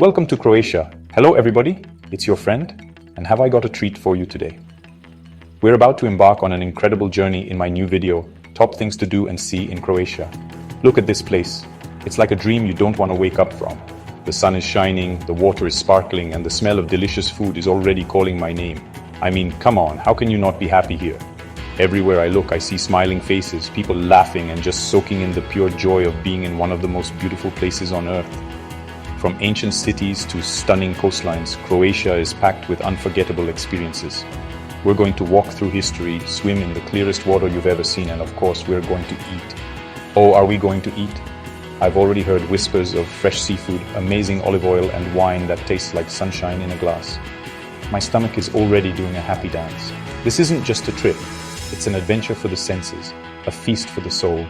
Welcome to Croatia. Hello everybody, it's your friend, and have I got a treat for you today. We're about to embark on an incredible journey in my new video, Top Things to Do and See in Croatia. Look at this place. It's like a dream you don't want to wake up from. The sun is shining, the water is sparkling, and the smell of delicious food is already calling my name. I mean, come on, how can you not be happy here? Everywhere I look, I see smiling faces, people laughing and just soaking in the pure joy of being in one of the most beautiful places on earth. From ancient cities to stunning coastlines, Croatia is packed with unforgettable experiences. We're going to walk through history, swim in the clearest water you've ever seen, and of course, we're going to eat. Oh, are we going to eat? I've already heard whispers of fresh seafood, amazing olive oil, and wine that tastes like sunshine in a glass. My stomach is already doing a happy dance. This isn't just a trip. It's an adventure for the senses, a feast for the soul,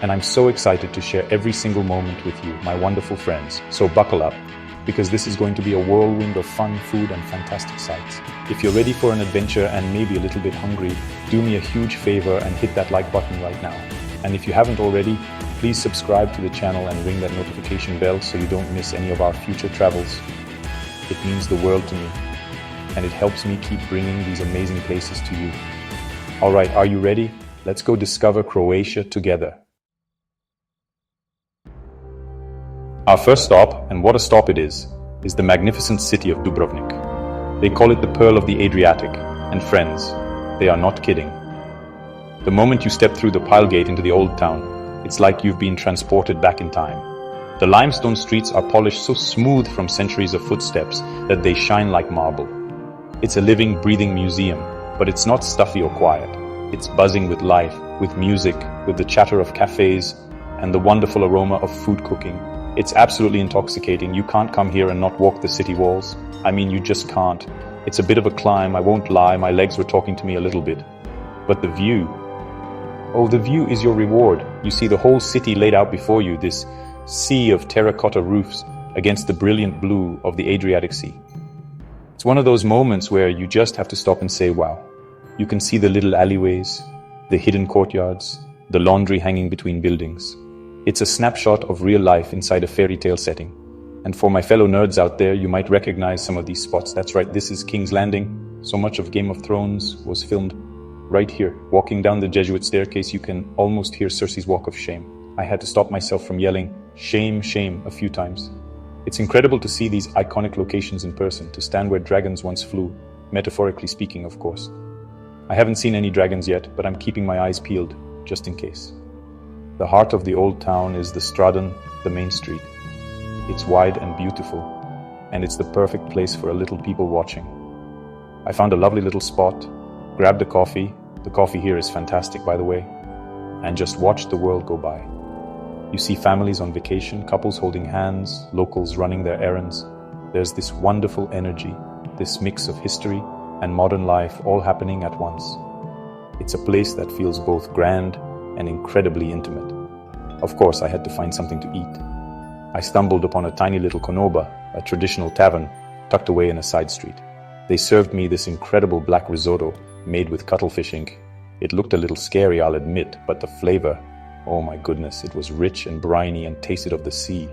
and I'm so excited to share every single moment with you, my wonderful friends. So buckle up, because this is going to be a whirlwind of fun, food, and fantastic sights. If you're ready for an adventure and maybe a little bit hungry, do me a huge favor and hit that like button right now. And if you haven't already, please subscribe to the channel and ring that notification bell so you don't miss any of our future travels. It means the world to me, and it helps me keep bringing these amazing places to you. All right, are you ready? Let's go discover Croatia together. Our first stop, and what a stop it is the magnificent city of Dubrovnik. They call it the Pearl of the Adriatic, and friends, they are not kidding. The moment you step through the pile gate into the old town, it's like you've been transported back in time. The limestone streets are polished so smooth from centuries of footsteps that they shine like marble. It's a living, breathing museum. But it's not stuffy or quiet. It's buzzing with life, with music, with the chatter of cafes, and the wonderful aroma of food cooking. It's absolutely intoxicating. You can't come here and not walk the city walls. I mean, you just can't. It's a bit of a climb, I won't lie, my legs were talking to me a little bit. But the view, oh, the view is your reward. You see the whole city laid out before you, this sea of terracotta roofs against the brilliant blue of the Adriatic Sea. It's one of those moments where you just have to stop and say, wow. You can see the little alleyways, the hidden courtyards, the laundry hanging between buildings. It's a snapshot of real life inside a fairy tale setting. And for my fellow nerds out there, you might recognize some of these spots. That's right, this is King's Landing. So much of Game of Thrones was filmed right here. Walking down the Jesuit staircase, you can almost hear Cersei's walk of shame. I had to stop myself from yelling, shame, shame, a few times. It's incredible to see these iconic locations in person, to stand where dragons once flew, metaphorically speaking, of course. I haven't seen any dragons yet, but I'm keeping my eyes peeled, just in case. The heart of the old town is the Stradon, the main street. It's wide and beautiful, and it's the perfect place for a little people watching. I found a lovely little spot, grabbed a coffee. The coffee here is fantastic, by the way, and just watched the world go by. You see families on vacation, couples holding hands, locals running their errands. There's this wonderful energy, this mix of history and modern life all happening at once. It's a place that feels both grand and incredibly intimate. Of course, I had to find something to eat. I stumbled upon a tiny little konoba, a traditional tavern tucked away in a side street. They served me this incredible black risotto made with cuttlefish ink. It looked a little scary, I'll admit, but the flavor, oh my goodness, it was rich and briny and tasted of the sea.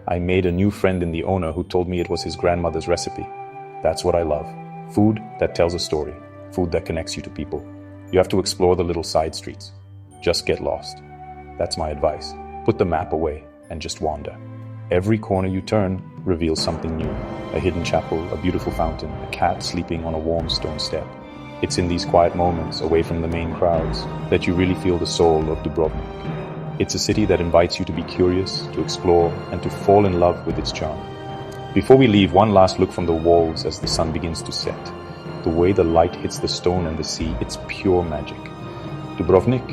I made a new friend in the owner who told me it was his grandmother's recipe. That's what I love. Food that tells a story. Food that connects you to people. You have to explore the little side streets. Just get lost. That's my advice. Put the map away and just wander. Every corner you turn reveals something new. A hidden chapel, a beautiful fountain, a cat sleeping on a warm stone step. It's in these quiet moments, away from the main crowds, that you really feel the soul of Dubrovnik. It's a city that invites you to be curious, to explore, and to fall in love with its charm. Before we leave, one last look from the walls as the sun begins to set. The way the light hits the stone and the sea, it's pure magic. Dubrovnik,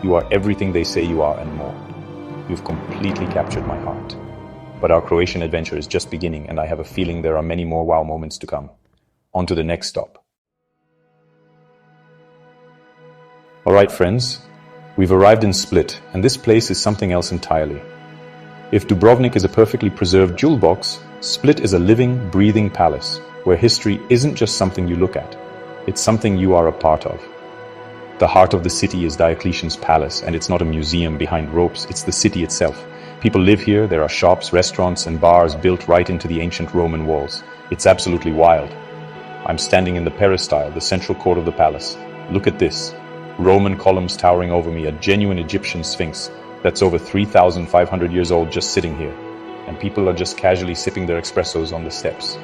you are everything they say you are and more. You've completely captured my heart. But our Croatian adventure is just beginning, and I have a feeling there are many more wow moments to come. On to the next stop. All right, friends, we've arrived in Split, and this place is something else entirely. If Dubrovnik is a perfectly preserved jewel box, Split is a living, breathing palace, where history isn't just something you look at, it's something you are a part of. The heart of the city is Diocletian's palace, and it's not a museum behind ropes, it's the city itself. People live here, there are shops, restaurants, and bars built right into the ancient Roman walls. It's absolutely wild. I'm standing in the peristyle, the central court of the palace. Look at this. Roman columns towering over me, a genuine Egyptian sphinx that's over 3,500 years old just sitting here. And people are just casually sipping their espressos on the steps.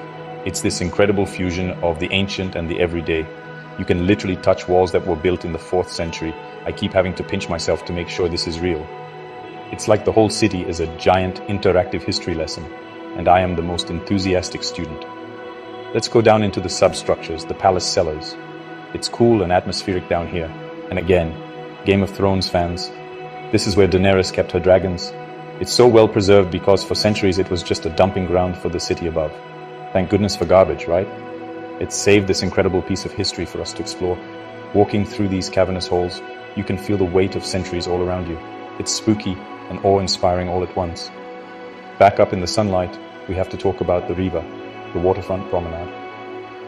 It's this incredible fusion of the ancient and the everyday. You can literally touch walls that were built in the 4th century. I keep having to pinch myself to make sure this is real. It's like the whole city is a giant interactive history lesson, and I am the most enthusiastic student. Let's go down into the substructures, the palace cellars. It's cool and atmospheric down here. And again, Game of Thrones fans, this is where Daenerys kept her dragons. It's so well preserved because for centuries it was just a dumping ground for the city above. Thank goodness for garbage, right? It saved this incredible piece of history for us to explore. Walking through these cavernous halls, you can feel the weight of centuries all around you. It's spooky and awe-inspiring all at once. Back up in the sunlight, we have to talk about the Riva, the waterfront promenade.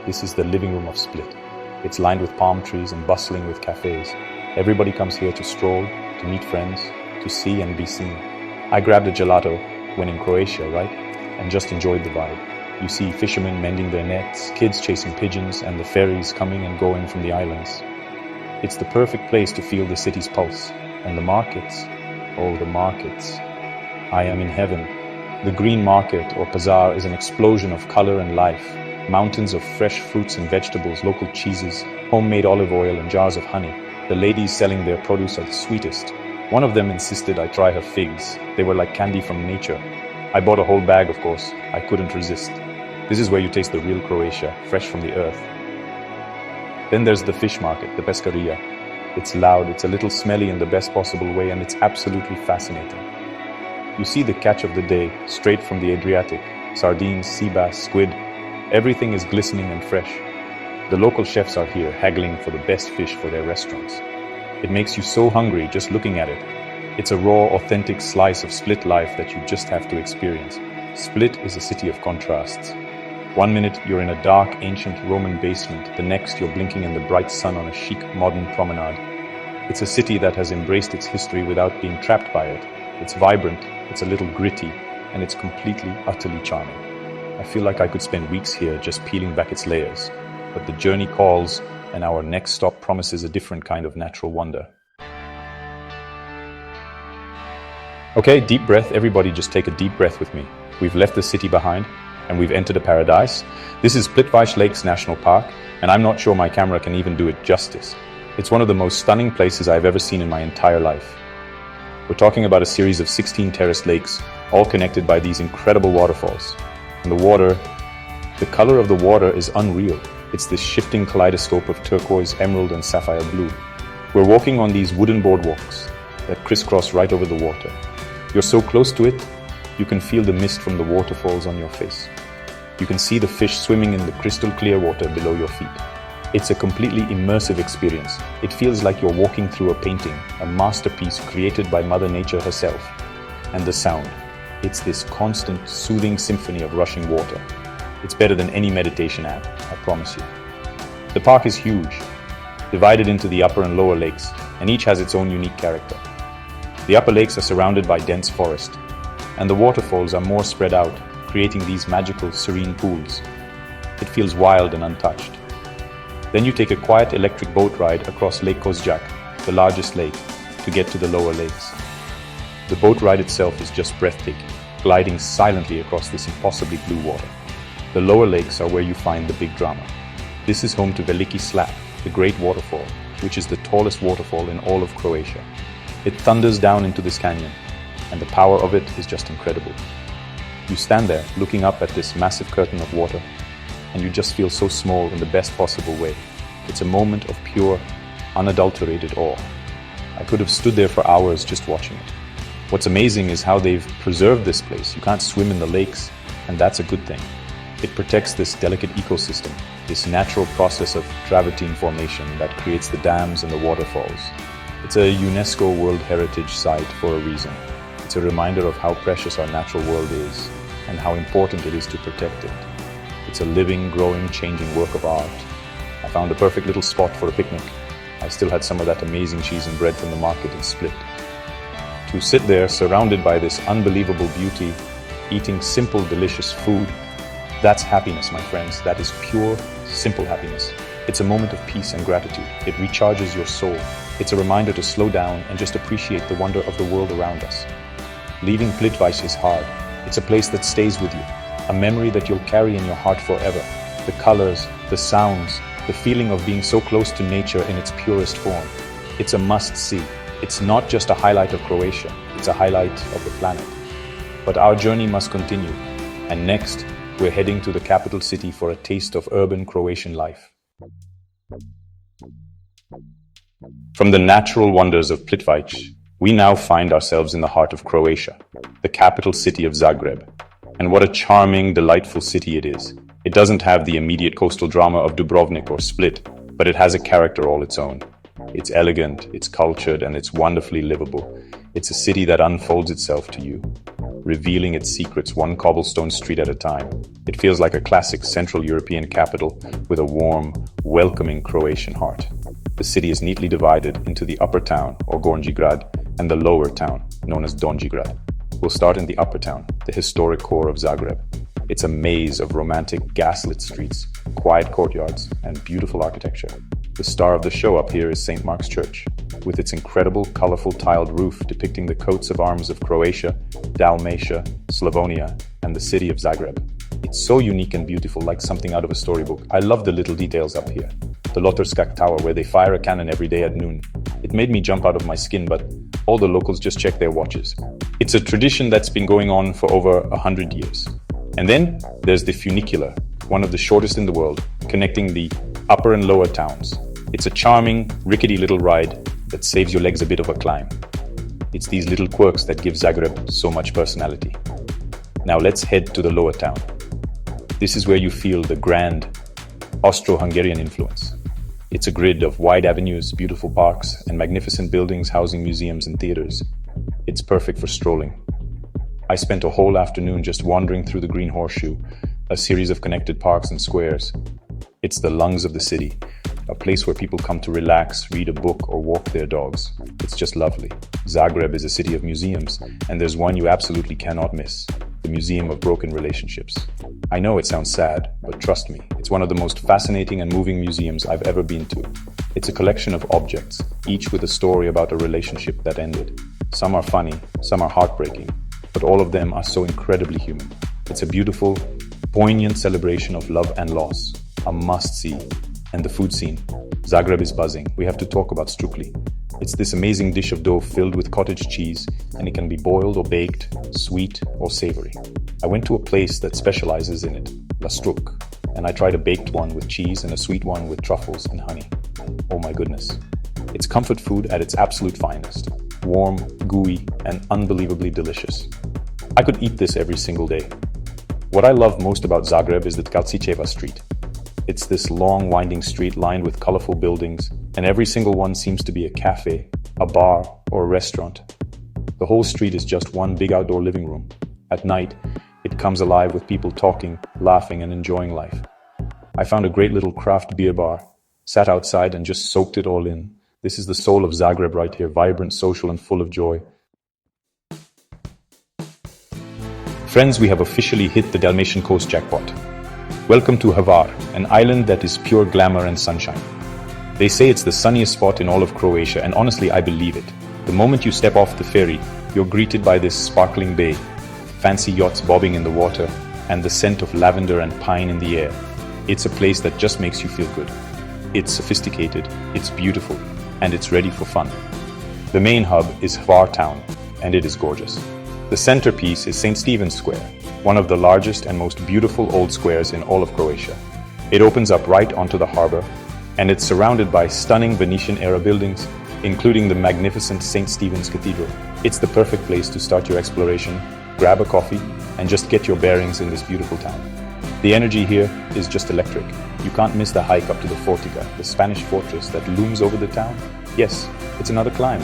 This is the living room of Split. It's lined with palm trees and bustling with cafes. Everybody comes here to stroll, to meet friends, to see and be seen. I grabbed a gelato when in Croatia, right? And just enjoyed the vibe. You see fishermen mending their nets, kids chasing pigeons, and the ferries coming and going from the islands. It's the perfect place to feel the city's pulse. And the markets, oh, the markets. I am in heaven. The green market or bazaar is an explosion of color and life. Mountains of fresh fruits and vegetables, local cheeses, homemade olive oil and jars of honey. The ladies selling their produce are the sweetest. One of them insisted I try her figs. They were like candy from nature. I bought a whole bag, of course. I couldn't resist. This is where you taste the real Croatia, fresh from the earth. Then there's the fish market, the pescaria. It's loud, it's a little smelly in the best possible way, and it's absolutely fascinating. You see the catch of the day, straight from the Adriatic. Sardines, sea bass, squid. Everything is glistening and fresh. The local chefs are here, haggling for the best fish for their restaurants. It makes you so hungry just looking at it. It's a raw, authentic slice of Split life that you just have to experience. Split is a city of contrasts. One minute you're in a dark, ancient Roman basement. The next you're blinking in the bright sun on a chic, modern promenade. It's a city that has embraced its history without being trapped by it. It's vibrant, it's a little gritty, and it's completely, utterly charming. I feel like I could spend weeks here just peeling back its layers. But the journey calls, and our next stop promises a different kind of natural wonder. Okay, deep breath. Everybody just take a deep breath with me. We've left the city behind, and we've entered a paradise. This is Plitvice Lakes National Park, and I'm not sure my camera can even do it justice. It's one of the most stunning places I've ever seen in my entire life. We're talking about a series of 16 terraced lakes, all connected by these incredible waterfalls. And the water, the color of the water is unreal. It's this shifting kaleidoscope of turquoise, emerald, and sapphire blue. We're walking on these wooden boardwalks that crisscross right over the water. You're so close to it, you can feel the mist from the waterfalls on your face. You can see the fish swimming in the crystal clear water below your feet. It's a completely immersive experience. It feels like you're walking through a painting, a masterpiece created by Mother Nature herself. And the sound. It's this constant, soothing symphony of rushing water. It's better than any meditation app, I promise you. The park is huge, divided into the upper and lower lakes, and each has its own unique character. The upper lakes are surrounded by dense forest, and the waterfalls are more spread out, creating these magical, serene pools. It feels wild and untouched. Then you take a quiet electric boat ride across Lake Kozjak, the largest lake, to get to the lower lakes. The boat ride itself is just breathtaking, gliding silently across this impossibly blue water. The lower lakes are where you find the big drama. This is home to Veliki Slap, the great waterfall, which is the tallest waterfall in all of Croatia. It thunders down into this canyon, and the power of it is just incredible. You stand there looking up at this massive curtain of water, and you just feel so small in the best possible way. It's a moment of pure, unadulterated awe. I could have stood there for hours just watching it. What's amazing is how they've preserved this place. You can't swim in the lakes, and that's a good thing. It protects this delicate ecosystem, this natural process of travertine formation that creates the dams and the waterfalls. It's a UNESCO World Heritage Site for a reason. It's a reminder of how precious our natural world is and how important it is to protect it. It's a living, growing, changing work of art. I found the perfect little spot for a picnic. I still had some of that amazing cheese and bread from the market in Split. To sit there surrounded by this unbelievable beauty, eating simple, delicious food, that's happiness, my friends. That is pure, simple happiness. It's a moment of peace and gratitude. It recharges your soul. It's a reminder to slow down and just appreciate the wonder of the world around us. Leaving Plitvice is hard. It's a place that stays with you, a memory that you'll carry in your heart forever. The colors, the sounds, the feeling of being so close to nature in its purest form. It's a must-see. It's not just a highlight of Croatia, it's a highlight of the planet. But our journey must continue, and next, we're heading to the capital city for a taste of urban Croatian life. From the natural wonders of Plitvice, we now find ourselves in the heart of Croatia, the capital city of Zagreb. And what a charming, delightful city it is. It doesn't have the immediate coastal drama of Dubrovnik or Split, but it has a character all its own. It's elegant, it's cultured, and it's wonderfully livable. It's a city that unfolds itself to you, revealing its secrets one cobblestone street at a time. It feels like a classic Central European capital with a warm, welcoming Croatian heart. The city is neatly divided into the upper town, or Gornji Grad, and the lower town, known as Donji Grad. We'll start in the upper town, the historic core of Zagreb. It's a maze of romantic, gaslit streets, quiet courtyards, and beautiful architecture. The star of the show up here is St. Mark's Church, with its incredible, colorful tiled roof depicting the coats of arms of Croatia, Dalmatia, Slavonia, and the city of Zagreb. It's so unique and beautiful, like something out of a storybook. I love the little details up here. The Lotorskak Tower, where they fire a cannon every day at noon. It made me jump out of my skin, but all the locals just check their watches. It's a tradition that's been going on for over 100 years. And then there's the funicular, one of the shortest in the world, connecting the upper and lower towns. It's a charming, rickety little ride that saves your legs a bit of a climb. It's these little quirks that give Zagreb so much personality. Now let's head to the lower town. This is where you feel the grand Austro-Hungarian influence. It's a grid of wide avenues, beautiful parks, and magnificent buildings housing museums and theaters. It's perfect for strolling. I spent a whole afternoon just wandering through the Green Horseshoe, a series of connected parks and squares. It's the lungs of the city, a place where people come to relax, read a book, or walk their dogs. It's just lovely. Zagreb is a city of museums, and there's one you absolutely cannot miss, the Museum of Broken Relationships. I know it sounds sad, but trust me, it's one of the most fascinating and moving museums I've ever been to. It's a collection of objects, each with a story about a relationship that ended. Some are funny, some are heartbreaking, but all of them are so incredibly human. It's a beautiful, poignant celebration of love and loss, a must-see. And the food scene. Zagreb is buzzing. We have to talk about strukli. It's this amazing dish of dough filled with cottage cheese, and it can be boiled or baked, sweet or savory. I went to a place that specializes in it, La Struk, and I tried a baked one with cheese and a sweet one with truffles and honey. Oh my goodness. It's comfort food at its absolute finest. Warm, gooey, and unbelievably delicious. I could eat this every single day. What I love most about Zagreb is the Tkalčićeva Street. It's this long, winding street lined with colorful buildings, and every single one seems to be a cafe, a bar, or a restaurant. The whole street is just one big outdoor living room. At night, it comes alive with people talking, laughing, and enjoying life. I found a great little craft beer bar, sat outside and just soaked it all in. This is the soul of Zagreb right here, vibrant, social, and full of joy. Friends, we have officially hit the Dalmatian coast jackpot. Welcome to Hvar, an island that is pure glamour and sunshine. They say it's the sunniest spot in all of Croatia, and honestly, I believe it. The moment you step off the ferry, you're greeted by this sparkling bay, fancy yachts bobbing in the water, and the scent of lavender and pine in the air. It's a place that just makes you feel good. It's sophisticated, it's beautiful, and it's ready for fun. The main hub is Hvar town, and it is gorgeous. The centerpiece is St. Stephen's Square, one of the largest and most beautiful old squares in all of Croatia. It opens up right onto the harbor, and it's surrounded by stunning Venetian-era buildings, including the magnificent St. Stephen's Cathedral. It's the perfect place to start your exploration, grab a coffee, and just get your bearings in this beautiful town. The energy here is just electric. You can't miss the hike up to the Fortica, the Spanish fortress that looms over the town. Yes, it's another climb.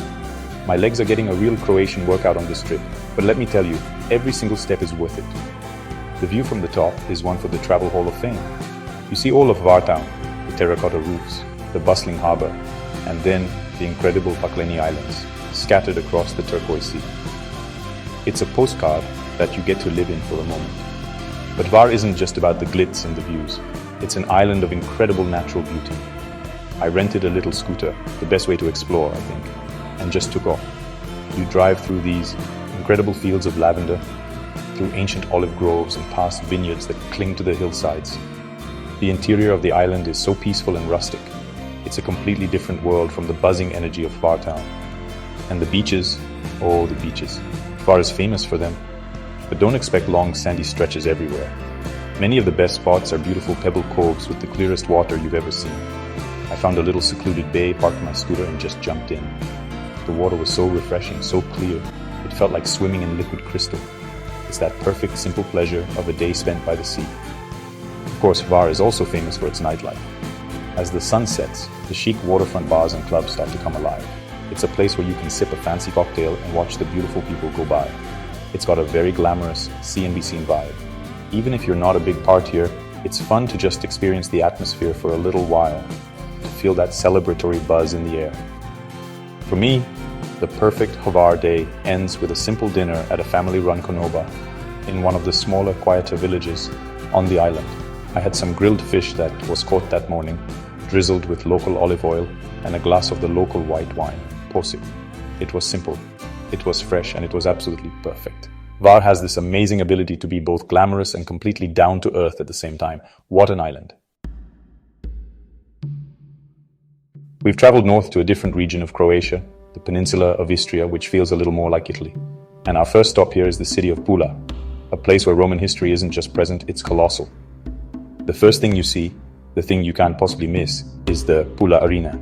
My legs are getting a real Croatian workout on this trip, but let me tell you, every single step is worth it. The view from the top is one for the Travel Hall of Fame. You see all of Hvar town, the terracotta roofs, the bustling harbor, and then the incredible Pakleni Islands, scattered across the turquoise sea. It's a postcard that you get to live in for a moment. But Hvar isn't just about the glitz and the views. It's an island of incredible natural beauty. I rented a little scooter, the best way to explore, I think, and just took off. You drive through these incredible fields of lavender, through ancient olive groves and past vineyards that cling to the hillsides. The interior of the island is so peaceful and rustic. It's a completely different world from the buzzing energy of Hvar town. And the beaches, oh the beaches. Hvar is famous for them. But don't expect long sandy stretches everywhere. Many of the best spots are beautiful pebble coves with the clearest water you've ever seen. I found a little secluded bay, parked my scooter and just jumped in. The water was so refreshing, so clear, it felt like swimming in liquid crystal. It's that perfect, simple pleasure of a day spent by the sea. Of course, Hvar is also famous for its nightlife. As the sun sets, the chic waterfront bars and clubs start to come alive. It's a place where you can sip a fancy cocktail and watch the beautiful people go by. It's got a very glamorous, see-and-be-seen vibe. Even if you're not a big partier, it's fun to just experience the atmosphere for a little while, to feel that celebratory buzz in the air. For me, the perfect Hvar day ends with a simple dinner at a family-run konoba in one of the smaller, quieter villages on the island. I had some grilled fish that was caught that morning, drizzled with local olive oil and a glass of the local white wine, posip. It was simple, it was fresh, and it was absolutely perfect. Hvar has this amazing ability to be both glamorous and completely down to earth at the same time. What an island. We've traveled north to a different region of Croatia, the Peninsula of Istria, which feels a little more like Italy. And our first stop here is the city of Pula, a place where Roman history isn't just present, it's colossal. The first thing you see, the thing you can't possibly miss, is the Pula Arena.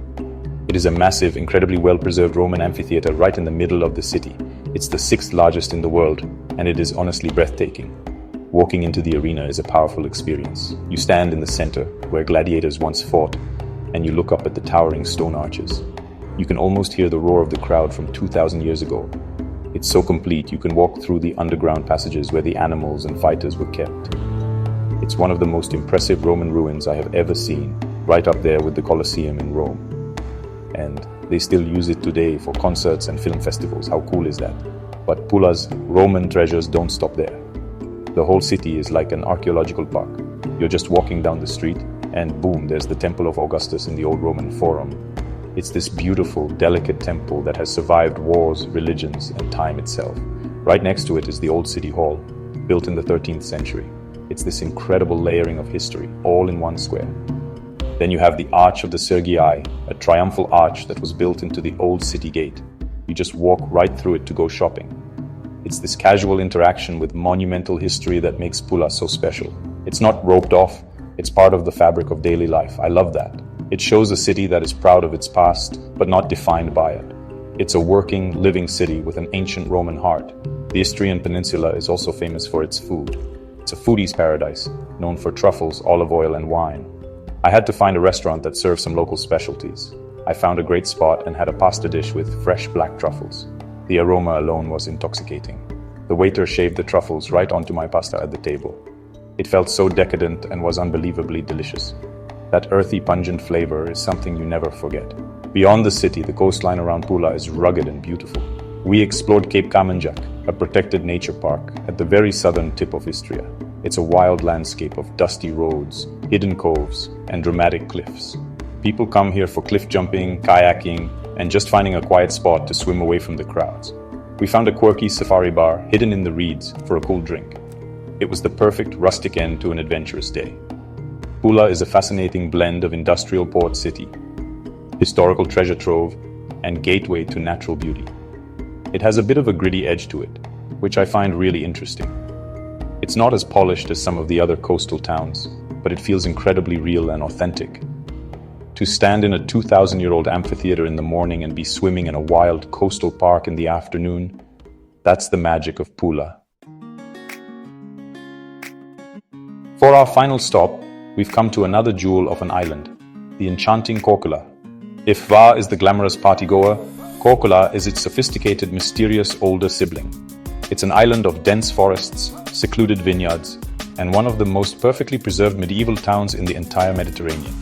It is a massive, incredibly well-preserved Roman amphitheater right in the middle of the city. It's the 6th largest in the world, and it is honestly breathtaking. Walking into the arena is a powerful experience. You stand in the center, where gladiators once fought, and you look up at the towering stone arches. You can almost hear the roar of the crowd from 2,000 years ago. It's so complete, you can walk through the underground passages where the animals and fighters were kept. It's one of the most impressive Roman ruins I have ever seen, right up there with the Colosseum in Rome. And they still use it today for concerts and film festivals. How cool is that? But Pula's Roman treasures don't stop there. The whole city is like an archaeological park. You're just walking down the street, and boom, there's the Temple of Augustus in the old Roman Forum. It's this beautiful, delicate temple that has survived wars, religions, and time itself. Right next to it is the old city hall, built in the 13th century. It's this incredible layering of history, all in one square. Then you have the Arch of the Sergii, a triumphal arch that was built into the old city gate. You just walk right through it to go shopping. It's this casual interaction with monumental history that makes Pula so special. It's not roped off, it's part of the fabric of daily life. I love that. It shows a city that is proud of its past, but not defined by it. It's a working, living city with an ancient Roman heart. The Istrian Peninsula is also famous for its food. It's a foodie's paradise, known for truffles, olive oil, and wine. I had to find a restaurant that served some local specialties. I found a great spot and had a pasta dish with fresh black truffles. The aroma alone was intoxicating. The waiter shaved the truffles right onto my pasta at the table. It felt so decadent and was unbelievably delicious. That earthy, pungent flavor is something you never forget. Beyond the city, the coastline around Pula is rugged and beautiful. We explored Cape Kamenjak, a protected nature park at the very southern tip of Istria. It's a wild landscape of dusty roads, hidden coves, and dramatic cliffs. People come here for cliff jumping, kayaking, and just finding a quiet spot to swim away from the crowds. We found a quirky safari bar hidden in the reeds for a cool drink. It was the perfect rustic end to an adventurous day. Pula is a fascinating blend of industrial port city, historical treasure trove, and gateway to natural beauty. It has a bit of a gritty edge to it, which I find really interesting. It's not as polished as some of the other coastal towns, but it feels incredibly real and authentic. To stand in a 2,000-year-old amphitheater in the morning and be swimming in a wild coastal park in the afternoon, that's the magic of Pula. For our final stop, we've come to another jewel of an island, the enchanting Korčula. If Hvar is the glamorous partygoer, Korčula is its sophisticated, mysterious older sibling. It's an island of dense forests, secluded vineyards, and one of the most perfectly preserved medieval towns in the entire Mediterranean.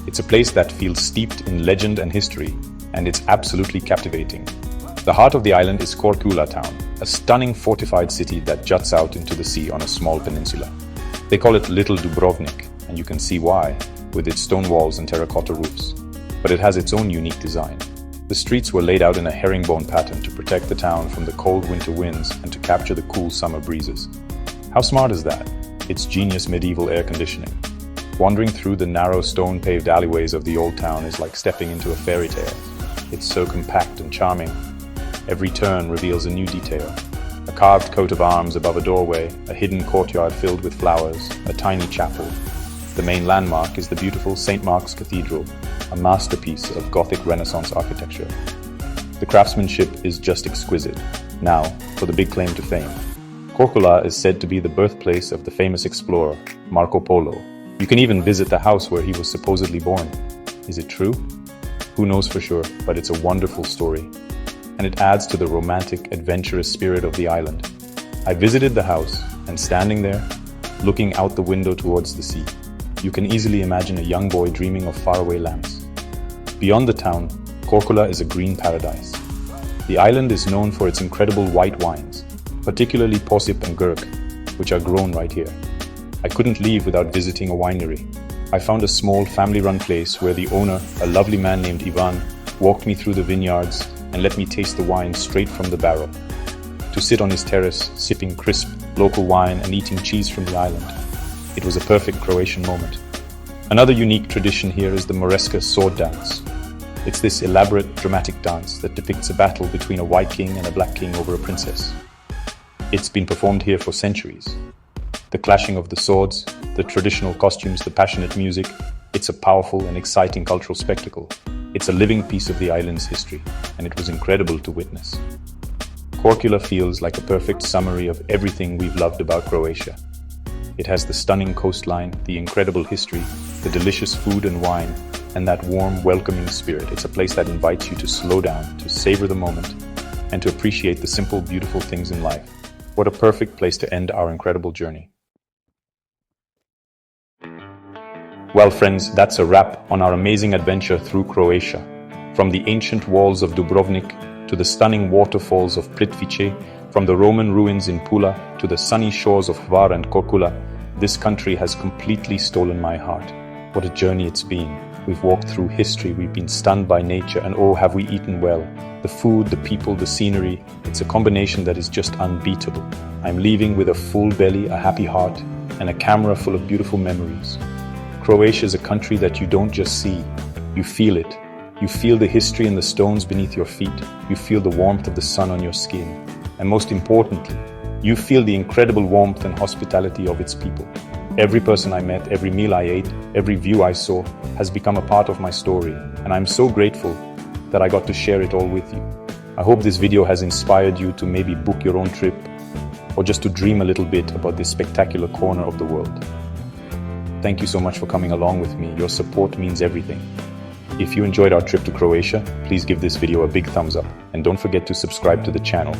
It's a place that feels steeped in legend and history, and it's absolutely captivating. The heart of the island is Korčula town, a stunning fortified city that juts out into the sea on a small peninsula. They call it Little Dubrovnik, and you can see why, with its stone walls and terracotta roofs. But it has its own unique design. The streets were laid out in a herringbone pattern to protect the town from the cold winter winds and to capture the cool summer breezes. How smart is that? It's genius medieval air conditioning. Wandering through the narrow stone-paved alleyways of the old town is like stepping into a fairy tale. It's so compact and charming. Every turn reveals a new detail. A carved coat of arms above a doorway, a hidden courtyard filled with flowers, a tiny chapel. The main landmark is the beautiful St. Mark's Cathedral, a masterpiece of Gothic Renaissance architecture. The craftsmanship is just exquisite. Now, for the big claim to fame. Korčula is said to be the birthplace of the famous explorer, Marco Polo. You can even visit the house where he was supposedly born. Is it true? Who knows for sure, but it's a wonderful story. And it adds to the romantic, adventurous spirit of the island. I visited the house, and standing there, looking out the window towards the sea, you can easily imagine a young boy dreaming of faraway lands. Beyond the town, Korčula is a green paradise. The island is known for its incredible white wines, particularly Posip and Gurk, which are grown right here. I couldn't leave without visiting a winery. I found a small family-run place where the owner, a lovely man named Ivan, walked me through the vineyards and let me taste the wine straight from the barrel. To sit on his terrace, sipping crisp, local wine and eating cheese from the island. It was a perfect Croatian moment. Another unique tradition here is the Moreska sword dance. It's this elaborate, dramatic dance that depicts a battle between a white king and a black king over a princess. It's been performed here for centuries. The clashing of the swords, the traditional costumes, the passionate music, it's a powerful and exciting cultural spectacle. It's a living piece of the island's history, and it was incredible to witness. Korčula feels like a perfect summary of everything we've loved about Croatia. It has the stunning coastline, the incredible history, the delicious food and wine, and that warm, welcoming spirit. It's a place that invites you to slow down, to savor the moment, and to appreciate the simple, beautiful things in life. What a perfect place to end our incredible journey. Well, friends, that's a wrap on our amazing adventure through Croatia. From the ancient walls of Dubrovnik to the stunning waterfalls of Plitvice, from the Roman ruins in Pula to the sunny shores of Hvar and Korčula, this country has completely stolen my heart. What a journey it's been. We've walked through history, we've been stunned by nature, and oh, have we eaten well. The food, the people, the scenery, it's a combination that is just unbeatable. I'm leaving with a full belly, a happy heart, and a camera full of beautiful memories. Croatia is a country that you don't just see, you feel it. You feel the history and the stones beneath your feet. You feel the warmth of the sun on your skin. And most importantly, you feel the incredible warmth and hospitality of its people. Every person I met, every meal I ate, every view I saw has become a part of my story, and I'm so grateful that I got to share it all with you. I hope this video has inspired you to maybe book your own trip or just to dream a little bit about this spectacular corner of the world. Thank you so much for coming along with me. Your support means everything. If you enjoyed our trip to Croatia, please give this video a big thumbs up, and don't forget to subscribe to the channel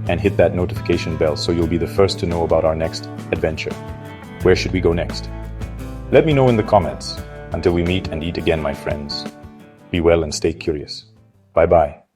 and hit that notification bell so you'll be the first to know about our next adventure. Where should we go next? Let me know in the comments. Until we meet and eat again, my friends. Be well and stay curious. Bye-bye.